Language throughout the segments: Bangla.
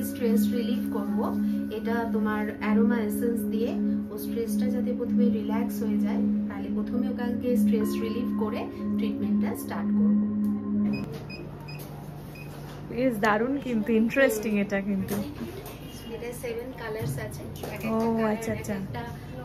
স্ট্রেস রিলিফ করব। এটা তোমার অ্যারোমা এসেন্স দিয়ে ও স্ট্রেসটা যাতে প্রথমে রিল্যাক্স হয়ে যায়, তাহলে প্রথমে ওখানকে স্ট্রেস রিলিফ করে ট্রিটমেন্টটা স্টার্ট করব। বেশ দারুণ, কিন্তু ইন্টারেস্টিং এটা। কিন্তু এটা 7 কালারস আছে। ও আচ্ছা আচ্ছা, একটা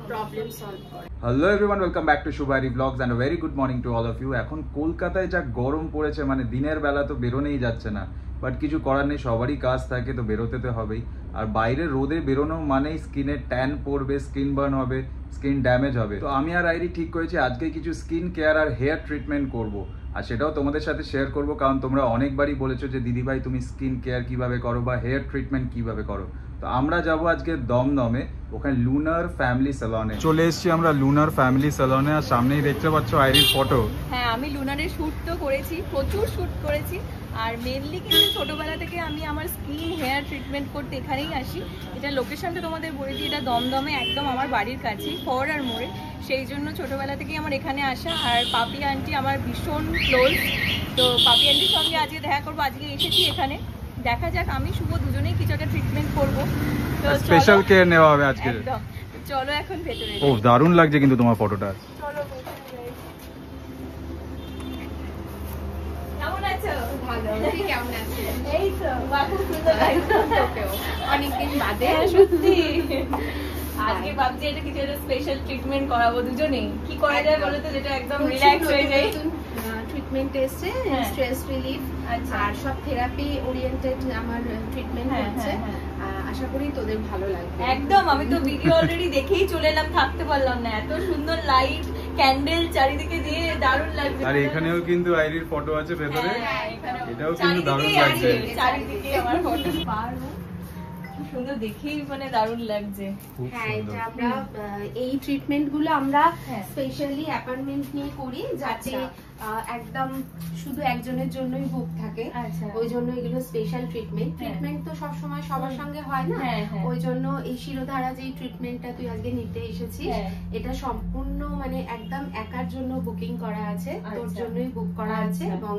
প্রবলেম সলভ করে। Hello everyone, welcome back to Shuvari blogs and a very good morning to all of you. এখন কলকাতায় যা গরম পড়েছে, মানে দিনের বেলা তো বেরোনোই যাচ্ছে না, বাট কিছু করার নেই, সবারই কাজ থাকে, তো বেরোতে তো হবেই। আর বাইরে রোদে বেরোনো মানেই স্কিনে ট্যান পড়বে, স্কিন বার্ন হবে, স্কিন ড্যামেজ হবে। তো আমি আর আইরি ঠিক করেছি আজকে কিছু স্কিন কেয়ার আর হেয়ার ট্রিটমেন্ট করব, আর সেটাও তোমাদের সাথে শেয়ার করব, কারণ তোমরা অনেকবারই বলেছো যে দিদিভাই তুমি স্কিন কেয়ার কিভাবে করো বা হেয়ার ট্রিটমেন্ট কিভাবে করো। তো আমরা যাব আজকে দমদমে, ওখানে লুনার ফ্যামিলি স্যালনে চলে এসেছি আমরা। লুনার ফ্যামিলি স্যালনে, আর সামনেই দেখতে পাচ্ছ আইরির ফটো। হ্যাঁ, আমি লুনারের শ্যুট তো করেছি, প্রচুর শ্যুট করেছি। আর মেনলি কিন্তু ছোটবেলা থেকে আমি আমার স্কিন হেয়ার ট্রিটমেন্ট করতে এখানেই আসি। এটা লোকেশনটা তোমাদের বলেছি, এটা দমদমে একদম আমার বাড়ির কাছেই, ফরওয়ার্ড মোড়ে। সেই জন্য ছোটবেলা থেকেই আমার এখানে আসা। আর পাপি আন্টি আমার ভীষণ ক্লোজ, তো পাপি আন্টির সঙ্গে আজকে দেখা করবো। আজকে এসেছি এখানে, দেখা যাক আমি শুভ দুজনেই কিছু একটা ট্রিটমেন্ট করবো। তো স্পেশাল কেয়ার নেওয়া হবে আজকে। একদম, চলো এখন ভেতরে। ও দারুণ লাগছে কিন্তু তোমার ফটোটা। চলো কেমন আছো? ভালো, তুমি কেমন আছো? এই তো খুব সুন্দর লাগছে তোকেও, অনেকদিন বাদে। সত্যি। আজকে ভাবছি এটা কিছু একটা স্পেশাল ট্রিটমেন্ট করাবো দুজনেই। কি করা যায় বলো তো, যেটা একদম রিল্যাক্স হয়ে যায়। ট্রিটমেন্ট এসছে, স্ট্রেস রিলিফ আর সব থেরাপি ওরিয়েন্টেড আমার ট্রিটমেন্ট হচ্ছে। আশা করি তোদের ভালো লাগবে। একদম, আমি তো ভিডিও অলরেডি দেখেই চলে এলাম, থাকতে পারলাম না। এত সুন্দর লাইট, ক্যান্ডেল চারিদিকে দিয়ে দারুণ লাগছে। আর এখানেও কিন্তু আইরির ফটো আছে ভেতরে, এটাও কিন্তু দারুণ লাগছে। চারিদিকে আমার ফটো, সুন্দর দেখেই মানে দারুণ লাগছে। হ্যাঁ, এটা আমরা এই ট্রিটমেন্ট গুলো আমরা স্পেশালি অ্যাপয়েন্টমেন্ট নিয়ে করি, যাতে একদম শুধু একজনের জন্যই বুক থাকে। ওই জন্য এগুলো স্পেশাল ট্রিটমেন্ট তো সব সময় সবার সঙ্গে হয় না। ওই জন্য এই শিরোধারা যে ট্রিটমেন্টটা তুই আজকে নিতে এসেছিস, এটা সম্পূর্ণ মানে একদম একার জন্য বুকিং করা আছে, তোর জন্যই বুক করা আছে। এবং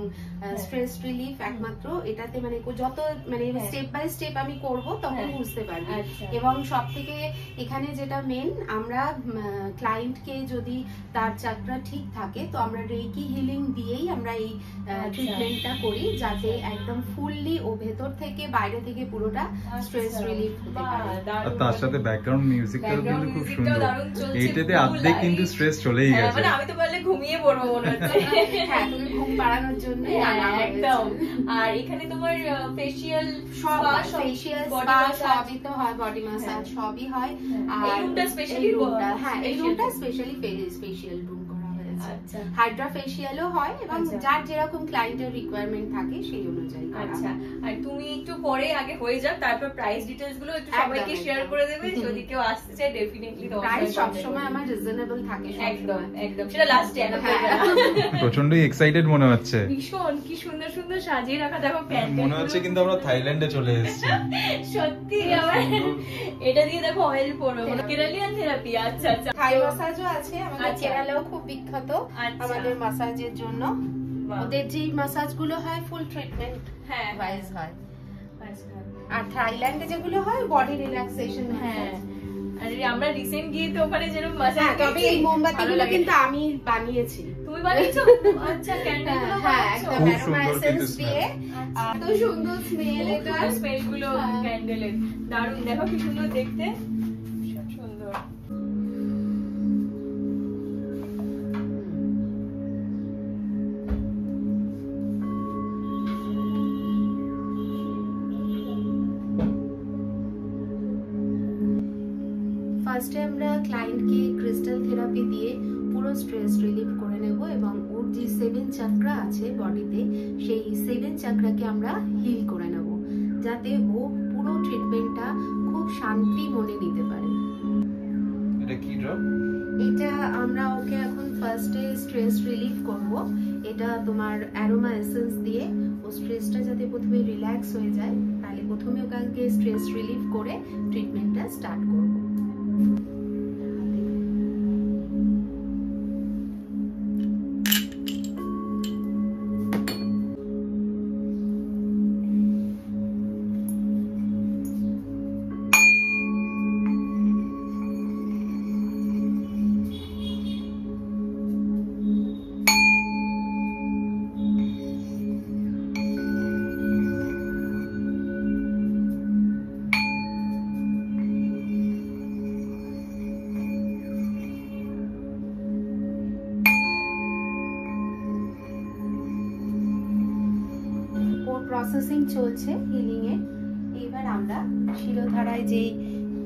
স্ট্রেস রিলিফ একমাত্র এটাতে, মানে যত মানে স্টেপ বাই স্টেপ আমি করব তখন বুঝতে পারবি। এবং সব থেকে এখানে যেটা মেন, আমরা ক্লায়েন্টকে যদি তার চাকরা ঠিক থাকে, তো আমরা রেকি হিলিং দিয়েই আমরা এই ট্রিটমেন্টটা করি, যাতে একদম ফুললি ও ভেতর থেকে বাইরে থেকে পুরোটা স্ট্রেস রিলিফ হতে পারে। আর তার সাথে ব্যাকগ্রাউন্ড মিউজিকটাও কিন্তু খুব সুন্দর। এইটাতে আর্ধেক কিন্তু স্ট্রেস চলেই গেছে। মানে আমি তো পারলে ঘুমিয়ে পড়বো মনে হচ্ছে। হ্যাঁ, তুমি ঘুম পাড়ানোর জন্য একদম। আর এখানে তোমার ফেশিয়াল, ফেশিয়াল, স্পা সবই তো হয়, বডি ম্যাসাজ সবই হয়। আর এই রুমটা স্পেশালি, হ্যাঁ এই রুমটা স্পেশালি ফেশিয়াল রুম করা হয়েছে। হাইড্রা ফেশিয়ালও হয়, এবং যার যেরকম ক্লায়েন্টের রিকোয়ারমেন্ট থাকে সেই অনুযায়ী। আচ্ছা, আর তুমি একটু পরে আগে হয়ে যাও, তারপর প্রাইস ডিটেইলস গুলো একটু সবাইকে শেয়ার করে দেবে, যদি কেউ আসতে চায় ডেফিনেটলি। প্রাইস সব সময় আমার রিজনেবল থাকে, একদম একদম, সেটা লাস্টে। প্রচন্ডই এক্সাইটেড মনে হচ্ছে। ভীষণ, কি সুন্দর সুন্দর সাজিয়ে রাখা, দেখো প্যান্ডেল মনে হচ্ছে কিন্তু আমরা থাইল্যান্ডে চলে এসেছি। সত্যি। আমার এটা দিয়ে দেখো অয়েল পড়বে, কেরালিয়ান থেরাপি। আচ্ছা আচ্ছা, থাই ম্যাসাজও আছে আমাদের, কেরালাও খুব বিখ্যাত আমাদের ম্যাসাজের জন্য। ওদের যে ম্যাসাজ গুলো হয় ফুল ট্রিটমেন্ট ওয়াইজ হয়, আর থাইল্যান্ডে যেগুলো হয় বডি রিল্যাক্সেশন। হ্যাঁ, আর আমরা রিসেন্ট গিয়ে তো ওখানে যেরকম ম্যাসাজ, তবে এই মোমবাতিগুলো কিন্তু আমি বানিয়েছি। তুমি বানিয়েছো? আচ্ছা, ক্যান্ডেলগুলো বানিয়েছো? খুব সুন্দর কিন্তু দিয়ে এত সুন্দর স্মেল, এটা স্মেল গুলো ক্যান্ডেলের দারুণ। দেখো কি সুন্দর দেখতে, সুন্দর। ফার্স্টে আমরা ক্লায়েন্টকে ক্রিস্টাল থেরাপি দিয়ে পুরো স্ট্রেস রিলিফ করে নেব, এবং ওর যে 7 চাকরা আছে বডিতে, সেই 7 চাকরাকে আমরা হিল করে নেব, যাতে ও পুরো ট্রিটমেন্টটা খুব শান্তি মনে নিতে পারে। এটা কি ড্রপ? এটা আমরা ওকে এখন ফার্স্টে স্ট্রেস রিলিফ করব। এটা তোমার অ্যারোমা এসেন্স দিয়ে ও স্ট্রেসটা যাতে প্রথমে রিল্যাক্স হয়ে যায়, তাহলে প্রথমে ওখানকে স্ট্রেস রিলিফ করে ট্রিটমেন্টটা স্টার্ট করব। প্রসেসিং চলছে হিলিং এ। এবার আমরা শিরোধারায় যে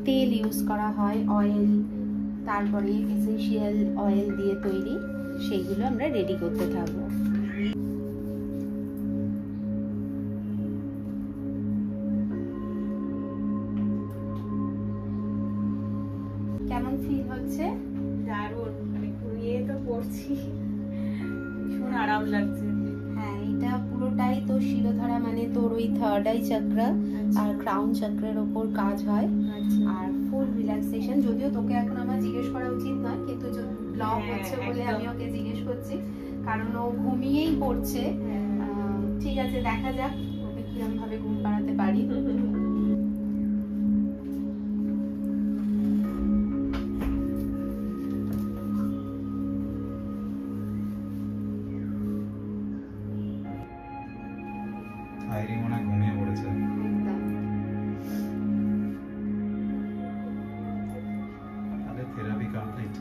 তেল ইউজ করা হয়, অয়েল, তারপরে এসেনশিয়াল অয়েল দিয়ে তৈরি, সেইগুলো আমরা রেডি করতে থাকবো। কেমন ফিল হচ্ছে? দারুণ, মানে ঘুমিয়ে তো পড়ছি, ভীষণ আরাম লাগছে। হ্যাঁ, এটা পুরোটাই তো শিরোধারা, মানে তোর ওই থার্ড আই চক্র আর ক্রাউন চক্রের ওপর কাজ হয়। আর ফুল রিল্যাক্সেশন। যদিও তোকে এখন আমার জিজ্ঞেস করা উচিত নয়, কিন্তু ব্লগ হচ্ছে বলে আমি ওকে জিজ্ঞেস করছি, কারণ ও ঘুমিয়েই পড়ছে। ঠিক আছে, দেখা যাক ওকে কিরকম ভাবে ঘুম পাড়াতে পারি। আইরি মনে হয় ঘুমিয়ে পড়েছে। তাহলে থেরাপি কমপ্লিট।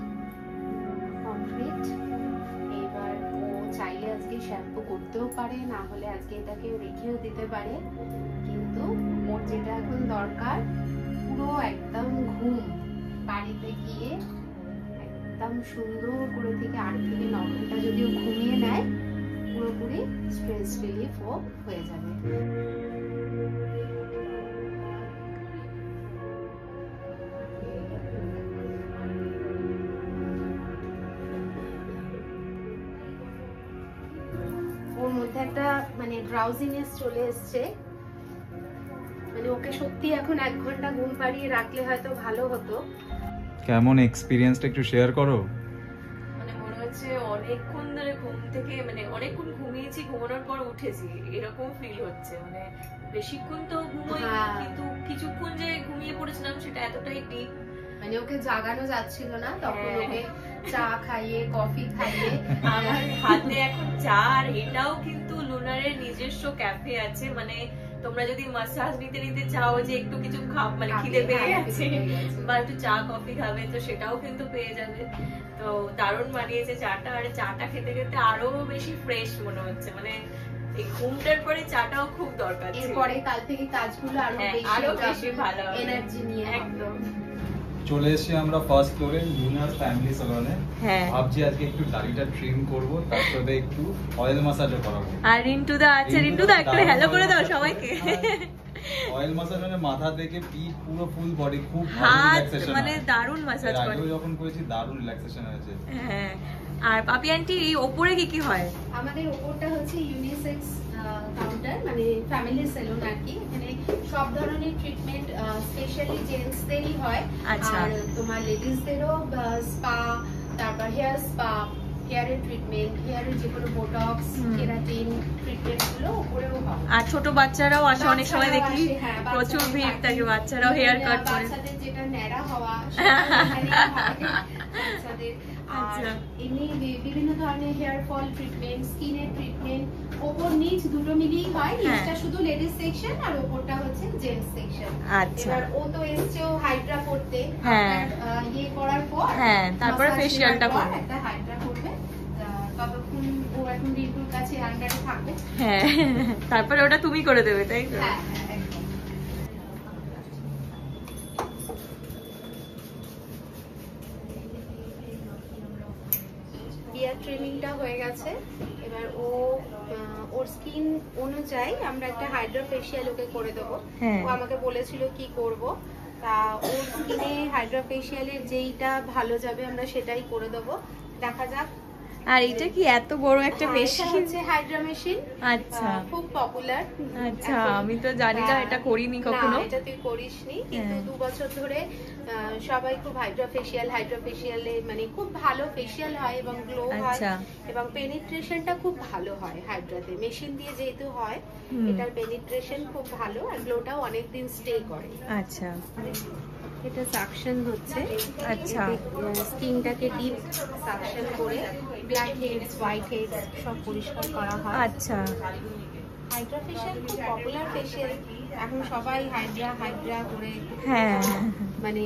এবার ও চাইলে আজকে শ্যাম্পু করতেও পারে, না হলে আজকে এটাকে রেখেও দিতে পারে, কিন্তু ওর যেটা এখন দরকার পুরো একদম ঘুম। বাড়িতে গিয়ে একদম সুন্দর করে থেকে 8 থেকে 9 ঘন্টা যদি ও ঘুমিয়ে নেয়, পুরোপুরি স্ট্রেস রিলিফ হয়ে যাবে। ওর মধ্যে একটা মানে ড্রাউজিনেস চলে এসছে, মানে ওকে সত্যি এখন 1 ঘন্টা ঘুম পাড়িয়ে রাখলে হয়তো ভালো হতো। কেমন এক্সপেরিয়েন্সটা একটু শেয়ার করো। মানে মনে হচ্ছে অনেকক্ষণ ধরে ঘুম থেকে, মানে অনেকক্ষণ ঘুমিয়েছি, ঘুমানোর পর উঠেছি, এরকম ফিল হচ্ছে। মানে বেশিক্ষণ তো ঘুমোই, কিন্তু কিছুক্ষণ যে ঘুমিয়ে পড়েছিলাম সেটা এতটাই ডিপ, মানে ওকে জাগানো যাচ্ছিল না, তখন ওকে চা খাইয়ে, কফি খাইয়ে। আমার হাতে এখন চা, আর এটাও কিন্তু লুনারের নিজস্ব ক্যাফে আছে। মানে তোমরা যদি মাসাজ নিতে নিতে চাও যে একটু কিছু মানে খিদে পেয়ে গেছে বা একটু চা কফি খাবে, তো সেটাও কিন্তু পেয়ে যাবে। তো দারুণ বানিয়েছে চাটা, আর চাটা খেতে খেতে আরো বেশি ফ্রেশ মনে হচ্ছে। মানে এই ঘুমটার পরে চাটাও খুব দরকার। এরপরে কাল থেকে কাজগুলো আরো বেশি ভালো এনার্জি নিয়ে। একদম চলে এসেছি আমরা ফার্স্ট ফ্লোরে লুনার ফ্যামিলি সালনে। ভাবছি আজকে একটু দাড়িটা ট্রিম করব, তার সাথে একটু অয়েল ম্যাসাজও করাবো। আর রিন্টু দা আছে, রিন্টু দা একটু হ্যালো করে দাও সবাইকে। অয়েল ম্যাসাজ মানে মাথা থেকে পিঠ পুরো ফুল বডি খুব ভালো রিল্যাক্সেশন, মানে দারুণ ম্যাসাজ করে। আগেও যখন করেছি দারুণ রিল্যাক্সেশন হয়েছে। হ্যাঁ, আর পাপি আন্টি এই উপরে কি কি হয়? আমাদের উপরটা হচ্ছে ইউনিসেক্স কাউন্টার, মানে ফ্যামিলি সেলুন আর কি। এখানে সব ধরনের ট্রিটমেন্ট স্পেশালি জেন্টসদেরই হয়, আর তোমার লেডিসদেরও স্পা, তারপর হেয়ার স্পা, হেয়ারের ট্রিটমেন্ট, হেয়ারের যে কোনো বোটক্স, কেরাটিন ট্রিটমেন্ট গুলো উপরেও হয়। আর ছোট বাচ্চারাও আসে, অনেক সময় দেখি প্রচুর ভিড় থাকে, বাচ্চারাও হেয়ার কাট করে। বাচ্চাদের যেটা ন্যাড়া হওয়া বাচ্চাদের, আর এমনি বিভিন্ন ধরনের হেয়ার ফল ট্রিটমেন্ট, স্কিনের ট্রিটমেন্ট, ওপর নিচ দুটো মিলিয়েই হয়। নিচটা শুধু লেডিস সেকশন আর ওপরটা হচ্ছে জেন্টস সেকশন। এবার ও তো এসছে হাইড্রা করতে, ইয়ে করার পর তারপরে ফেশিয়ালটা করবে, একটা হাইড্রা করবে। ততক্ষণ ও এখন রিন্টুর কাছে আন্ডারে থাকবে। হ্যাঁ, তারপরে ওটা তুমি করে দেবে, তাই তো? হ্যাঁ, হেয়ার ট্রিমিংটা হয়ে গেছে। এবার ওর স্কিন অনুযায়ী আমরা একটা হাইড্রা ফেশিয়াল ওকে করে দেবো। ও আমাকে বলেছিল কি করব, তা ওর স্কিনে হাইড্রা ফেশিয়ালের যেইটা ভালো যাবে আমরা সেটাই করে দেবো, দেখা যাক। আর এটা কি এত বড় একটা মেশিন? হচ্ছে হাইড্রা মেশিন। আচ্ছা, খুব পপুলার। আচ্ছা, আমি তো জানি না, এটা করিনি কখনো। এটা তুই করিসনি, কিন্তু 2 বছর ধরে সবাই খুব হাইড্রা ফেশিয়ালে মানে খুব ভালো ফেশিয়াল হয় এবং গ্লো হয়, এবং পেনিট্রেশনটা খুব ভালো হয় হাইড্রাতে। মেশিন দিয়ে যেহেতু হয়, এটার পেনিট্রেশন খুব ভালো, আর গ্লোটাও অনেক দিন স্টে করে। আচ্ছা, এটা সাকশন হচ্ছে। আচ্ছা, স্কিনটাকে ডিপ সাকশন করে ব্ল্যাক হেডস, হোয়াইট হেডস সব পরিষ্কার করা হয়। আচ্ছা, হাইড্রা ফেশিয়াল খুব পপুলার ফেশিয়াল, এখন সবাই হাইড্রা করে মানে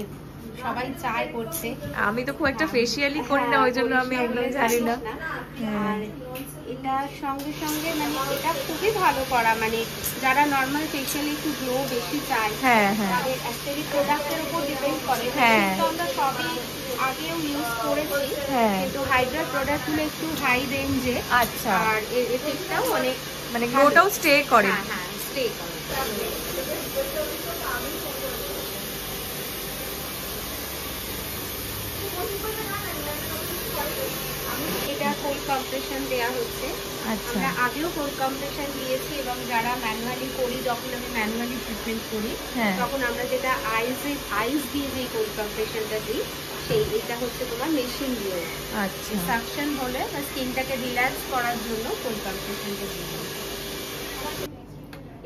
সবাই চায় করছে। আমি তো খুব একটা ফেসিয়ালই করি না, ওই জন্য আমি একদম জানি না। আর এটার সঙ্গে সঙ্গে মানে এটা খুবই ভালো করা, মানে যারা নর্মাল ফেসিয়াল একটু গ্লো বেশি চায় তাদের অ্যাকচুয়ালি প্রোডাক্টের উপর ডিপেন্ড করে। তো আমরা সবই আগেও ইউজ করেছি, কিন্তু হাইড্রা প্রোডাক্টগুলো একটু হাই রেঞ্জে। আচ্ছা। আর এর এফেক্টটাও অনেক, মানে গ্লোটাও স্টে করে। হ্যাঁ স্টে করে। এটা কোল্ড কম্প্রেশন দেওয়া হচ্ছে। আমরা আগেও কোল্ড কম্প্রেশন দিয়েছি, এবং যারা ম্যানুয়ালি করি, যখন আমি ম্যানুয়ালি ট্রিটমেন্ট করি তখন আমরা যেটা আইস দিয়ে যে কোল্ড কম্প্রেশনটা দিই, এটা হচ্ছে তোমার মেশিন দিয়ে। আচ্ছা। সাকশন হলে বা স্কিনটাকে রিল্যাক্স করার জন্য কোল্ড কম্প্রেশনটা দিই।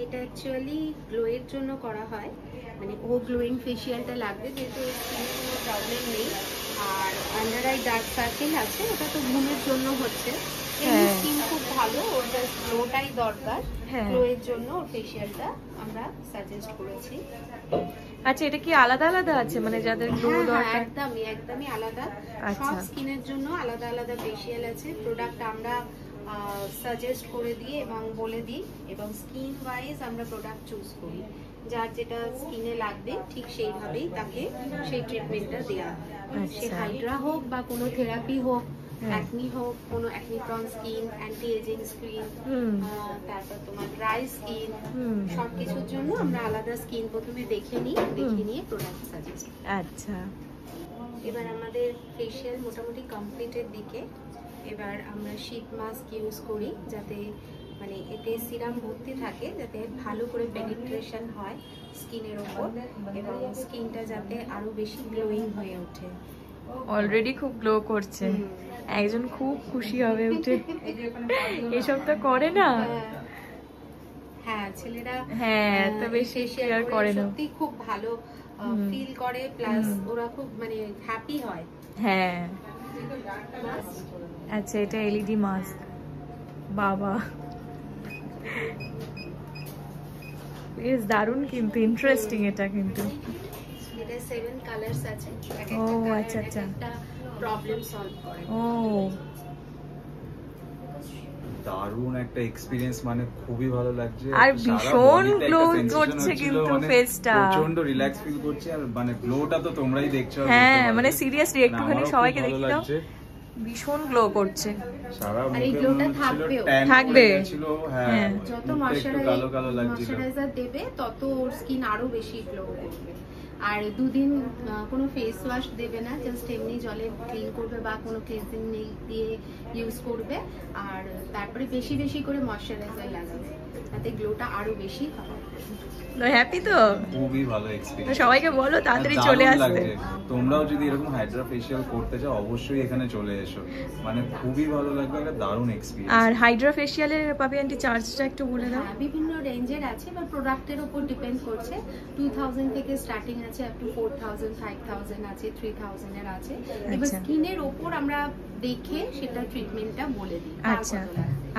এটা অ্যাকচুয়ালি গ্লোয়ের জন্য করা হয়, মানে ও গ্লোয়িং ফেসিয়ালটা লাগবে, যেহেতু স্কিনে কোনো প্রবলেম নেই। আর আন্ডার আই ডার্ক সার্কেল আছে, ওটা তো ঘুমের জন্য হচ্ছে। স্কিন খুব ভালো, ওর জাস্ট গ্লোটাই দরকার। গ্লোয়ের জন্য ওর ফেসিয়ালটা আমরা সাজেস্ট করেছি। আচ্ছা, এটা কি আলাদা আলাদা আছে, মানে যাদের গ্লো দরকার? একদমই আলাদা। সব স্কিনের জন্য আলাদা আলাদা ফেসিয়াল আছে। প্রোডাক্ট আমরা সাজেস্ট করে দিই এবং বলে দিই, এবং স্কিন ওয়াইজ আমরা প্রোডাক্ট চুজ করি। যার যেটা স্কিনে লাগবে ঠিক সেইভাবেই তাকে সেই ট্রিটমেন্টটা দেওয়া হয়। সে হাইড্রা হোক বা কোনো থেরাপি হোক, অ্যাকনি হোক, কোনো acne prone skin, anti ageing skin, তারপর তোমার ড্রাই স্কিন, সবকিছুর জন্য আমরা আলাদা স্কিন প্রথমে দেখে নিয়ে প্রোডাক্ট সাজেস্ট। আচ্ছা, এবার আমাদের ফেসিয়াল মোটামুটি কমপ্লিটের দিকে। এবার আমরা শীট মাস্ক ইউজ করি, যাতে মানে এতে সিরাম ভর্তি থাকে, যাতে ভালো করে পেনিট্রেশন হয় স্কিনের ওপর, এবং স্কিনটা যাতে আরো বেশি গ্লোয়িং হয়ে ওঠে। অলরেডি খুব গ্লো করছে, একজন খুব খুশি হবে উঠে। এসব তো করে না। হ্যাঁ, ছেলেরা তো বেশি শেয়ার করে না, সত্যি খুব ভালো ফিল করে, প্লাস ওরা খুব মানে হ্যাপি হয়। আচ্ছা, এটা এলইডি মাস্ক। বাবা, বেশ দারুণ, কিন্তু ইন্টারেস্টিং এটা। কিন্তু এটা 7 কালারস আছে। ও আচ্ছা আচ্ছা, একটা প্রবলেম সলভ করে। ও দারুণ একটা এক্সপেরিয়েন্স, মানে খুবই ভালো লাগছে। আর ভীষণ গ্লো করছে কিন্তু ফেসটা, প্রচন্ড রিল্যাক্স ফিল করছি। আর মানে গ্লোটা তো তোমরাই দেখছো। মানে সিরিয়াসলি একটুখানি সবাইকে দেখি দাও, ভীষণ গ্লো করছে। সারা আর এই গ্লোটা থাকবে। যত ময়শ্চারাইজার দেবে তত ওর স্কিন আরো বেশি গ্লো করবে। আর দুদিন কোনো ফেস ওয়াশ দেবে না, জাস্ট এমনি জলে ক্লিন করবে বা কোনো ক্লিনজিং দিয়ে ইউজ করবে। আর তারপরে বেশি বেশি করে ময়শ্চারাইজার লাগাবে, তাতে গ্লোটা আরো বেশি হবে। হ্যাপি তো, খুবই ভালো এক্সপেরিয়েন্স। সবাইকে বলো তাড়াতাড়ি চলে আসতে। তোমরাও যদি এরকম হাইড্রা ফেশিয়াল করতে চাও অবশ্যই এখানে চলে এসো, মানে খুবই ভালো লাগবে, একটা দারুণ এক্সপেরিয়েন্স। আর হাইড্রা ফেশিয়ালের পাপি আন্টি চার্জটা একটু বলে দাও। বিভিন্ন রেঞ্জের আছে বা প্রোডাক্টের উপর ডিপেন্ড করছে। 2000 থেকে স্টার্টিং আছে, আপ টু 4000, 5000 আছে, 3000 এর আছে। এবার স্কিনের উপর আমরা দেখে সেটা ট্রিটমেন্টটা বলে দিই।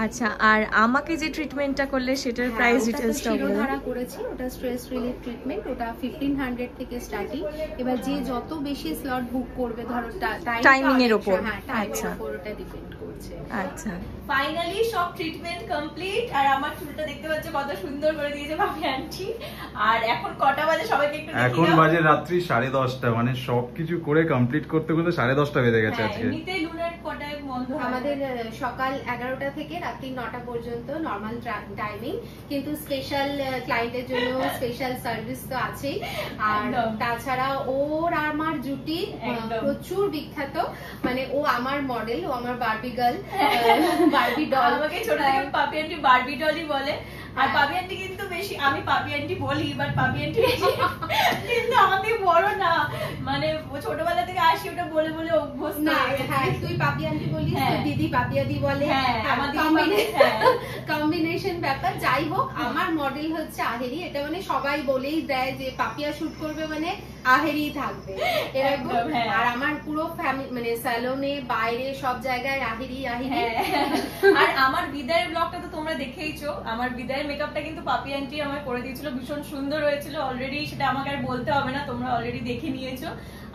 আচ্ছা, আর আমাকে যে ট্রিটমেন্টটা করলে সেটার প্রাইস ডিটেইলসটা বলো। শিরোধারা করেছি, ওটা স্ট্রেস রিলিফ ট্রিটমেন্ট, ওটা 1500 থেকে স্টার্টিং। এবার যে যত বেশি স্লট বুক করবে, ধরো টাইমিং এর উপর। আচ্ছা, ওটা ডিপেন্ড করছে। আচ্ছা, ফাইনালি সব ট্রিটমেন্ট কমপ্লিট। আর আমার চুলটা দেখতে পাচ্ছ কত সুন্দর করে দিয়েছে ভাবি আন্টি। আর এখন কটা বাজে সবাইকে একটু দেখিয়ে দাও। এখন বাজে রাত্রি 10:30, মানে সবকিছু করে কমপ্লিট করতে করতে 10:30 বেজে গেছে আজকে। এমনিতে লুনার কটায় বন্ধ হয়? আমাদের সকাল 11টা থেকে রাত্রি 9টা পর্যন্ত নরমাল টাইমিং, কিন্তু স্পেশাল ক্লায়েন্টের জন্য স্পেশাল সার্ভিস তো আছেই। আর তাছাড়া ওর আমার জুটি প্রচুর বিখ্যাত, মানে ও আমার মডেল, ও আমার বারবি গার্ল, বারবি ডল। আমাকে ছোট থেকে পাপি আন্টি বারবি ডলই বলে। আর পাপি আন্টি কিন্তু বেশি, আমি পাপি আন্টি বলি, বাট পাপি আন্টি কিন্তু আমাকে বড় না, মানে ছোটবেলা থেকে আসি ওটা বলে বলে অভ্যস্ত। হ্যাঁ, তুই পাপি আন্টি বলিস, দিদি পাপিয়াদি বলে, কম্বিনেশন ব্যাপার। যাই হোক, আমার মডেল হচ্ছে আহেরি, এটা মানে সবাই বলেই দেয় যে পাপিয়া শুট করবে মানে আহেরি থাকবে এরকম। আর আমার পুরো ফ্যামিলি মানে স্যালনে বাইরে সব জায়গায় আহেরি আহেরি। আর আমার বিদায়ের ব্লগটা তো তোমরা দেখেইছো, আমার বিদায়ের মেকআপটা কিন্তু পাপি আন্টি আমার করে দিয়েছিল, ভীষণ সুন্দর হয়েছিল। অলরেডি সেটা আমাকে আর বলতে হবে না, তোমরা অলরেডি দেখে নিয়েছো।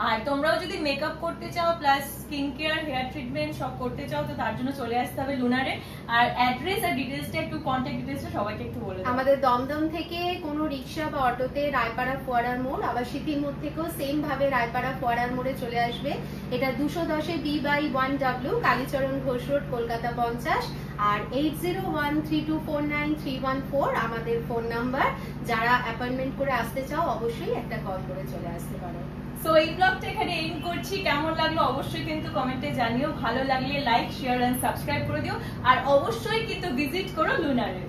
আর তোমরাও যদি মেকআপ করতে চাও plus skin care hair treatment সব করতে চাও তো তার জন্য চলে আসতে হবে লুনারে। আর অ্যাড্রেস আর ডিটেলসটা একটু কন্ট্যাক্ট ডিটেলসটা সবাইকে একটু বলে দাও। আমাদের দমদম থেকে কোনো রিক্সা বা অটোতে রায়পাড়া ফোয়ারার মোড়, আবার সিটির মোড় থেকেও সেম ভাবে রায়পাড়া ফোয়ারার মোড়ে চলে আসবে। এটা 210 B/1W, কালীচরণ ঘোষ রোড, কলকাতা 50। আর 8013249314 আমাদের ফোন নাম্বার। যারা অ্যাপয়েন্টমেন্ট করে আসতে চাও অবশ্যই একটা কল করে চলে আসতে পারো। সো এই ব্লগটা এখানে এন্ড করছি। কেমন লাগলো অবশ্যই কিন্তু কমেন্টে জানিও। ভালো লাগলে লাইক, শেয়ার এন্ড সাবস্ক্রাইব করে দিও। আর অবশ্যই কিন্তু ভিজিট করো লুনারে।